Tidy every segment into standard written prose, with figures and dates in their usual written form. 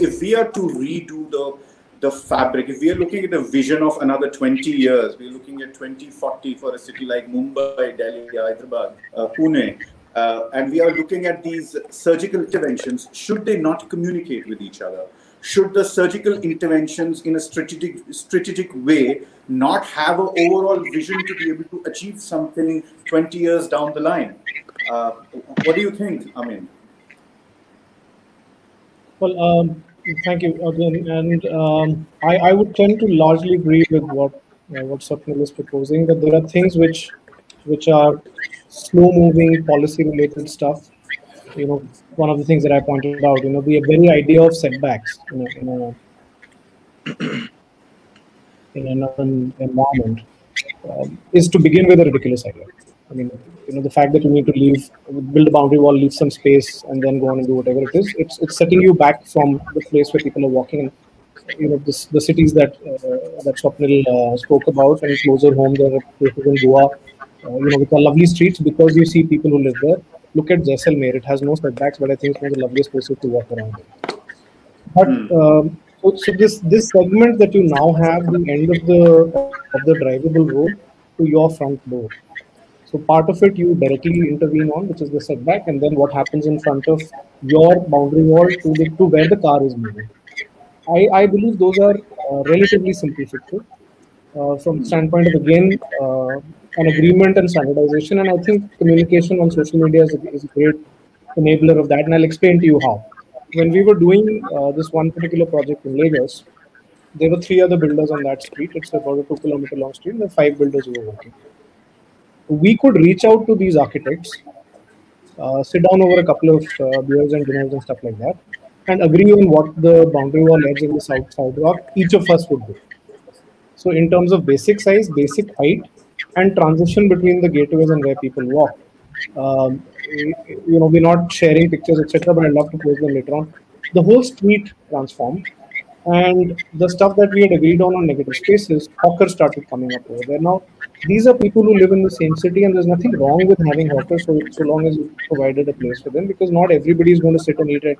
if we are to redo the fabric, if we are looking at a vision of another 20 years, we're looking at 2040 for a city like Mumbai, Delhi, Hyderabad, Pune, and we are looking at these surgical interventions, should they not communicate with each other? Should the surgical interventions in a strategic way not have an overall vision to be able to achieve something 20 years down the line? What do you think, Amin? Well, thank you again, and I would tend to largely agree with what Swapnil is proposing, that there are things which are slow-moving, policy-related stuff. One of the things that I pointed out, the very idea of setbacks in an urban environment is to begin with a ridiculous idea. I mean, the fact that you need to build a boundary wall, leave some space, and then go on and do whatever it is, it's setting you back from the place where people are walking. The cities that Swapnil spoke about, and closer home, there are places in Goa, which are lovely streets because you see people who live there. Look at Jaisalmer; it has no setbacks, but I think it's one of the loveliest places to walk around in. But so this segment that you now have, the end of the drivable road to your front door. So part of it you directly intervene on, which is the setback, and then what happens in front of your boundary wall to where the car is moving. I believe those are relatively simple fixes from the standpoint of, again, an agreement and standardization. And I think communication on social media is a great enabler of that. And I'll explain to you how. When we were doing this one particular project in Lagos, there were 3 other builders on that street. It's about a 2-kilometer long street. There were 5 builders who were working. We could reach out to these architects, sit down over a couple of beers and dinners and stuff like that, and agree on what the boundary wall edge in the sidewalk each of us would do. So in terms of basic size, basic height, and transition between the gateways and where people walk, we're not sharing pictures, etc., but I'd love to post them later on. The whole street transformed, and the stuff that we had agreed on negative spaces, hawkers started coming up over there. Now, these are people who live in the same city, and there's nothing wrong with having hawkers so long as you provided a place for them, because not everybody is going to sit and eat at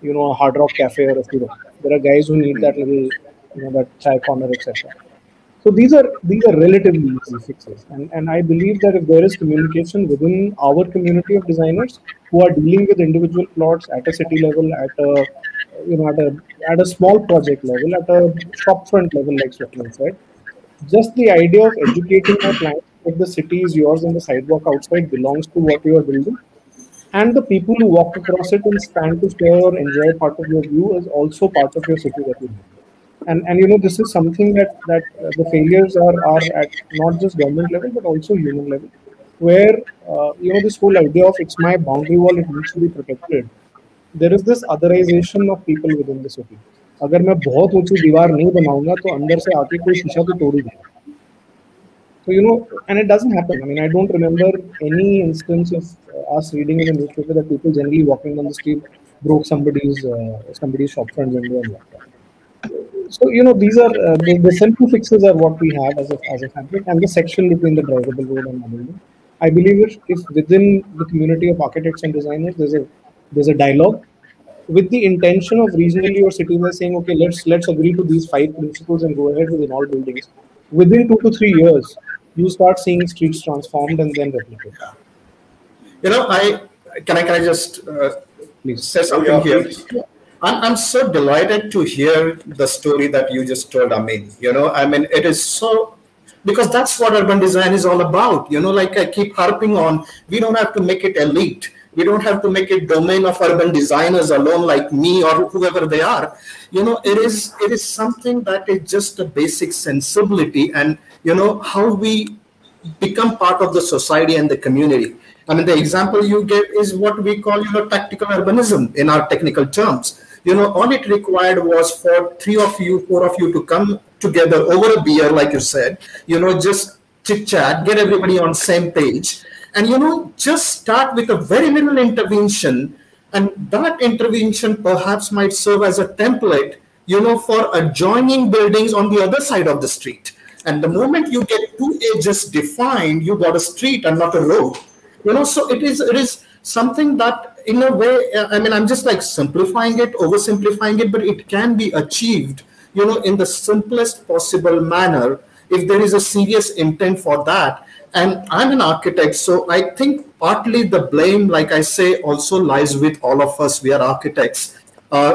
a Hard Rock Cafe or a Firo. There are guys who need that little, that chai corner, etc. So these are relatively easy fixes, and I believe that if there is communication within our community of designers who are dealing with individual plots at a city level, at a small project level, at a shopfront level, like Swapnil said, just the idea of educating our clients that the city is yours and the sidewalk outside belongs to what you are building, and the people who walk across it and stand to stare or enjoy part of your view is also part of your city that you live. And this is something that the failures are at not just government level but also human level, where this whole idea of it's my boundary wall, it needs to be protected. There is this otherization of people within the city. अगर मैं बहुत ऊंची दीवार नहीं बनाऊंगा तो अंदर से आके कोई शीशा तो तोड़ ही देगा. So and it doesn't happen. I mean, I don't remember any instance of us reading in a newspaper that people generally walking on the street broke somebody's shop front window and walked out. So these are the simple fixes are what we have as a fabric, and the section between the drivable road and the building. I believe if within the community of architects and designers there's a dialogue with the intention of regionally or city-wise saying, okay, let's agree to these 5 principles and go ahead within all buildings. Within 2 to 3 years, you start seeing streets transformed and then replicate. Can I just please say something here? I'm so delighted to hear the story that you just told, Amin. It is so, because that's what urban design is all about. Like I keep harping on, we don't have to make it elite. We don't have to make it domain of urban designers alone, like me or whoever they are. It is something that is just a basic sensibility, and how we become part of the society and the community. I mean, the example you gave is what we call tactical urbanism in our technical terms. All it required was for 3 of you, 4 of you to come together over a beer, like you said. Just chit chat, get everybody on same page. And, just start with a very little intervention, and that intervention perhaps might serve as a template, for adjoining buildings on the other side of the street. And the moment you get 2 edges defined, you got a street and not a road. So it is something that in a way, I mean, I'm just like simplifying it, oversimplifying it, but it can be achieved, in the simplest possible manner if there is a serious intent for that. And I'm an architect, so I think partly the blame, like I say, also lies with all of us. We are architects,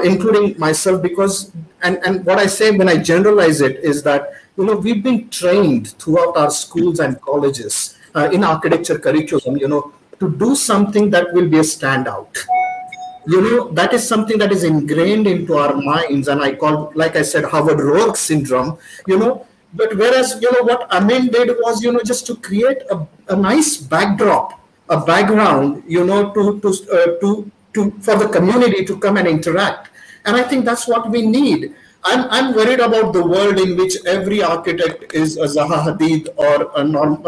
including myself, because, and what I say when I generalize it is that, we've been trained throughout our schools and colleges in architecture curriculum, to do something that will be a standout. That is something that is ingrained into our minds, and I call, like I said, Howard Roark syndrome. But whereas, what Amin did was, just to create a nice backdrop, a background, to for the community to come and interact. And I think that's what we need. I'm worried about the world in which every architect is a Zaha Hadid or a Norm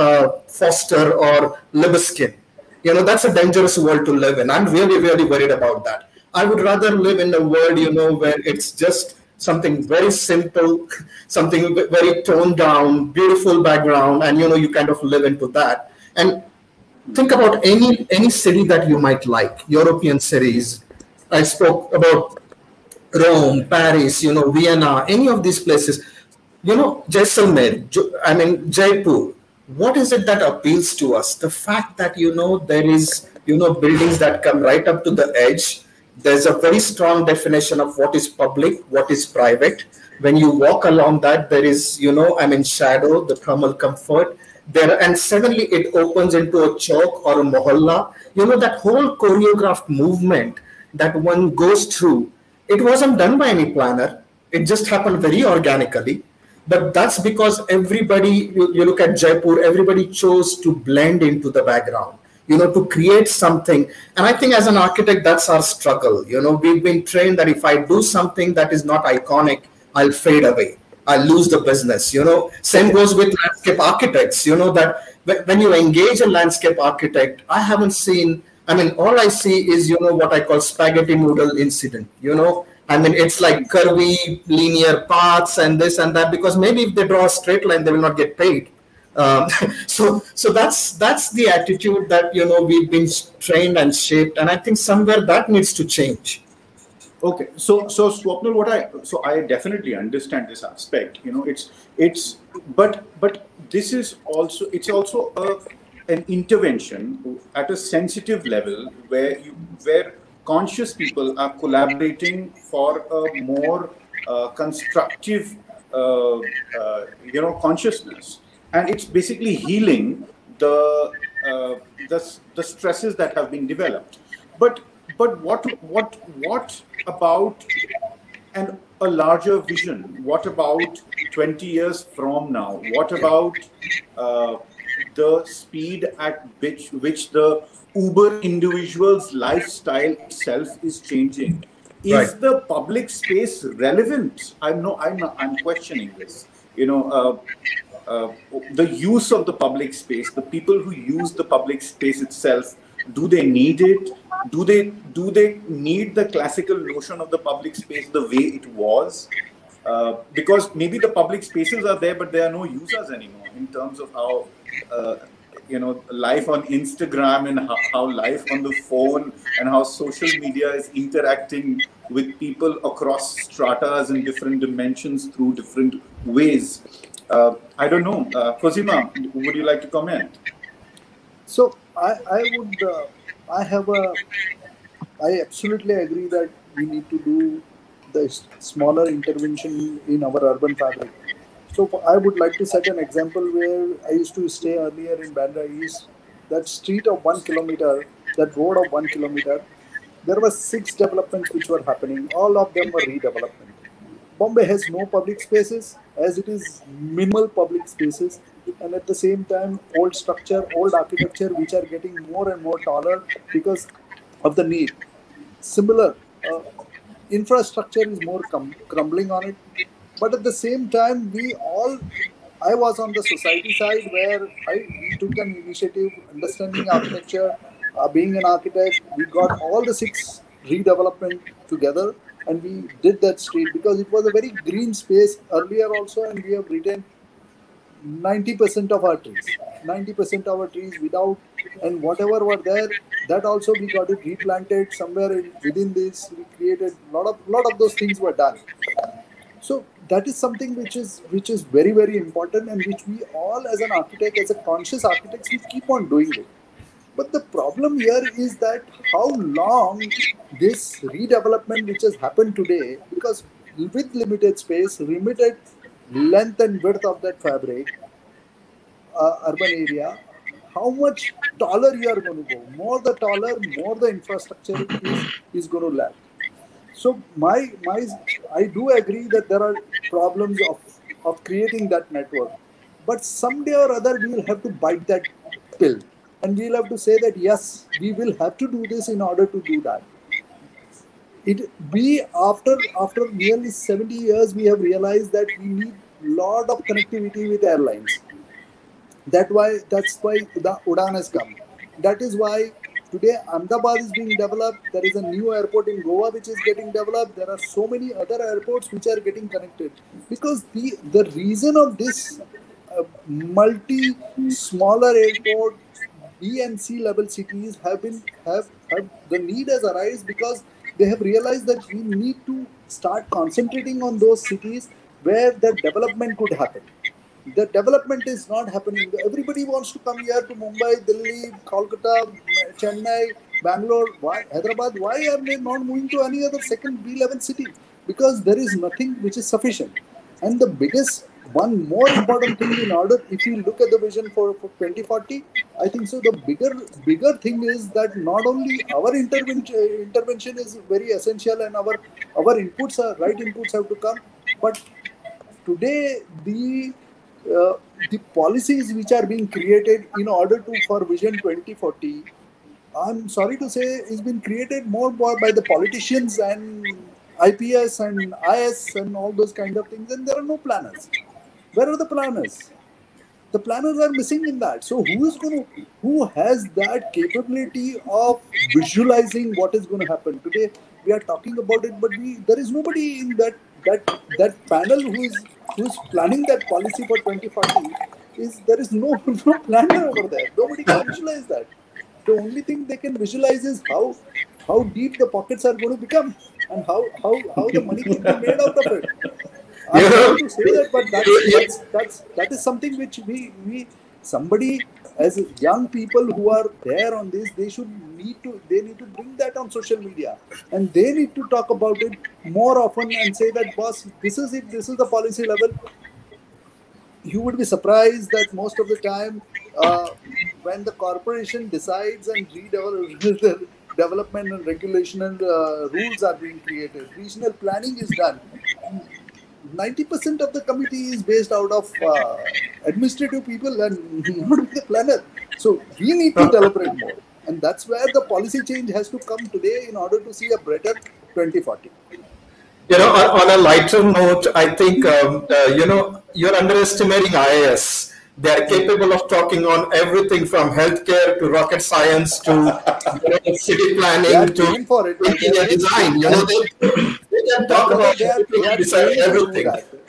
Foster or Libeskin. That's a dangerous world to live in. I'm really, really worried about that. I would rather live in a world, where it's just something very simple, something very toned down, beautiful background, and, you kind of live into that. And think about any city that you might like, European cities. I spoke about Rome, Paris, Vienna, any of these places, Jaisalmer, Jaipur. What is it that appeals to us? The fact that, there is, buildings that come right up to the edge. There's a very strong definition of what is public, what is private. When you walk along that, there is, shadow, the thermal comfort there, and suddenly it opens into a chowk or a mohalla. That whole choreographed movement that one goes through, it wasn't done by any planner. It just happened very organically. But that's because everybody, you look at Jaipur, everybody chose to blend into the background, to create something. And I think as an architect, that's our struggle. We've been trained that if I do something that is not iconic, I'll fade away. I'll lose the business. Same goes with landscape architects, that when you engage a landscape architect, I haven't seen, all I see is, what I call spaghetti noodle incident, it's like curvy, linear paths and this and that, because maybe if they draw a straight line, they will not get paid. So that's the attitude that, we've been trained and shaped. And I think somewhere that needs to change. Okay, so Swapnil, I definitely understand this aspect. But this is also, it's also an intervention at a sensitive level where conscious people are collaborating for a more constructive, consciousness, and it's basically healing the stresses that have been developed. But what about a larger vision? What about 20 years from now? What about the speed at which the Uber individual's lifestyle itself is changing? Is the public space relevant? I'm questioning this. The use of the public space, the people who use the public space itself, do they need it? Do they need the classical notion of the public space the way it was? Because maybe the public spaces are there, but there are no users anymore in terms of how life on Instagram and how life on the phone and how social media is interacting with people across stratas and different dimensions through different ways. I don't know. Cosima, would you like to comment? So I absolutely agree that we need to do the smaller intervention in our urban fabric. So I would like to set an example where I used to stay earlier in Bandra East. That street of 1 kilometer, that road of 1 kilometer, there were 6 developments which were happening. All of them were redevelopment. Bombay has no public spaces, as it is minimal public spaces, and at the same time old structure, old architecture which are getting more and more taller because of the need. Similar infrastructure is more crumbling on it, but at the same time I was on the society side where we took an initiative, understanding architecture, being an architect. We got all the 6 redevelopment together and we did that street because it was a very green space earlier also, and we have retained 90% of our trees. 90% of our trees without and whatever were there, that also we got it replanted somewhere within this. We created lot of those things were done. So that is something which is very, very important, and which we all as an architect, as a conscious architects, we keep on doing it. But the problem here is that how long this redevelopment which has happened today, because with limited space, limited length and width of that fabric, urban area, how much taller you are going to go. More the taller, more the infrastructure is going to lack. So I do agree that there are problems of creating that network, but someday or other we will have to bite that pill, and we'll have to say that yes, we will have to do this in order to do that. After nearly 70 years, we have realized that we need lot of connectivity with airlines. That's why the Udan has come. That is why today Ahmedabad is being developed. There is a new airport in Goa which is getting developed. There are so many other airports which are getting connected, because the reason of this smaller airport, B and C level cities have the need has arisen because they have realized that we need to start concentrating on those cities where the development could happen. The development is not happening. Everybody wants to come here to Mumbai, Delhi, Kolkata, Chennai, Bangalore, Hyderabad. Why are they not moving to any other second B11 city? Because there is nothing which is sufficient. And the biggest, one more important thing in order, if you look at the vision for 2040, I think so the bigger thing is that not only our intervention is very essential, and our inputs are right inputs have to come, but today the policies which are being created in order for Vision 2040, I'm sorry to say, is been created more by the politicians and IPS and IS and all those kind of things, and there are no planners. Where are the planners? The planners are missing in that. So who has that capability of visualizing what is going to happen? Today we are talking about it, but there is nobody in that panel who's planning that policy for 2040. There is no planner over there. Nobody can visualize that. The only thing they can visualize is how deep the pockets are going to become, and how the money can be made out of it. I'm sorry to say that, but that is something which somebody as young people who are there on this, they need to bring that on social media, and they need to talk about it more often and say that, boss, this is it, this is the policy level. You would be surprised that most of the time when the corporation decides and development and regulation and rules are being created, regional planning is done, 90% of the committee is based out of administrative people and not the planner. So we need to deliberate more, and that's where the policy change has to come today in order to see a better 2040. On a lighter note, I think you're underestimating IIS. They are capable of talking on everything from healthcare to rocket science to city planning to interior design. They can talk about everything.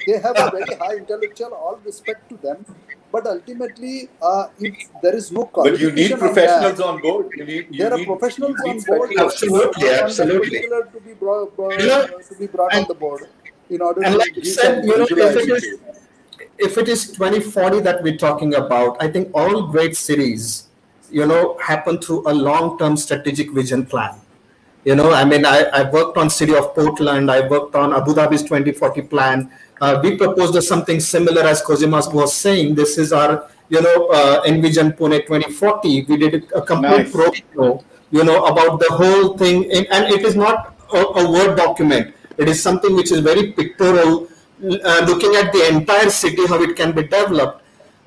They have a very high intellectual, all respect to them. But ultimately, if there is no but you need professionals on board. There are professionals on board. Absolutely. To be brought on the board in order to like you said, if it is 2040 that we're talking about, I think all great cities, happen through a long-term strategic vision plan. I worked on city of Portland. I worked on Abu Dhabi's 2040 plan. We proposed something similar, as Cosima was saying. This is our, Envision Pune 2040. We did a complete program, about the whole thing. And it is not a Word document. It is something which is very pictorial, looking at the entire city, how it can be developed.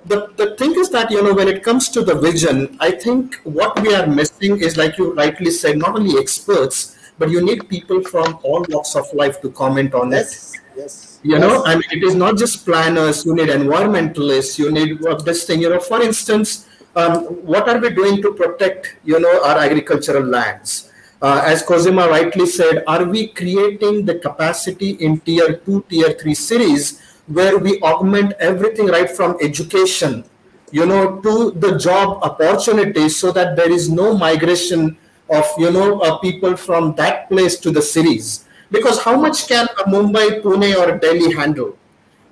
The thing is that, when it comes to the vision, I think what we are missing is, like you rightly said, not only experts, but you need people from all walks of life to comment on it. Yes. And it is not just planners, you need environmentalists, you need this thing, for instance, what are we doing to protect, our agricultural lands? As Cosima rightly said, are we creating the capacity in tier 2, tier 3 cities where we augment everything right from education to the job opportunities, so that there is no migration of, people from that place to the cities. Because how much can a Mumbai, Pune, or Delhi handle?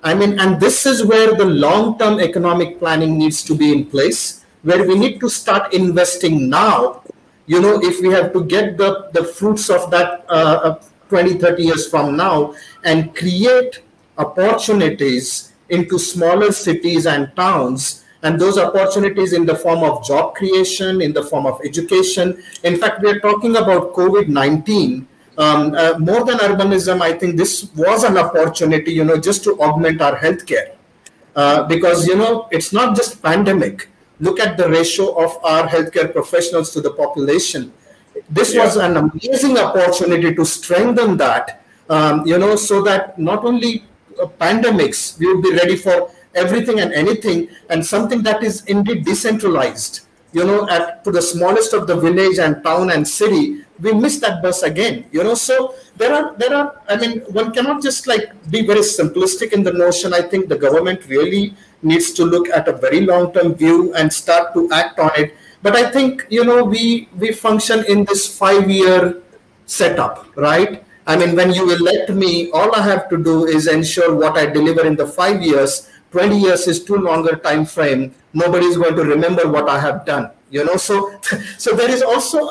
I mean, and this is where the long-term economic planning needs to be in place, where we need to start investing now, if we have to get the fruits of that 20, 30 years from now, and create opportunities into smaller cities and towns, and those opportunities in the form of job creation, in the form of education. In fact, we are talking about COVID-19. More than urbanism, I think this was an opportunity, just to augment our healthcare. Because, it's not just pandemic. Look at the ratio of our healthcare professionals to the population. This was an amazing opportunity to strengthen that, so that not only pandemics, we will be ready for everything and anything, and something that is indeed decentralized, to the smallest of the village and town and city. We miss that bus again, so there are, I mean, one cannot just be very simplistic in the notion. I think the government really needs to look at a very long-term view and start to act on it. But I think, we function in this 5-year setup, right? I mean, when you elect me, all I have to do is ensure what I deliver in the 5 years. 20 years is too longer time frame. Nobody is going to remember what I have done, so there is also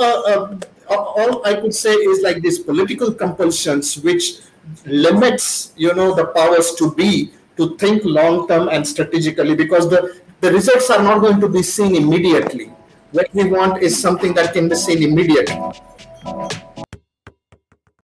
all I could say is these political compulsions, which limits, the powers to think long term and strategically, because the results are not going to be seen immediately. What we want is something that can be seen immediately.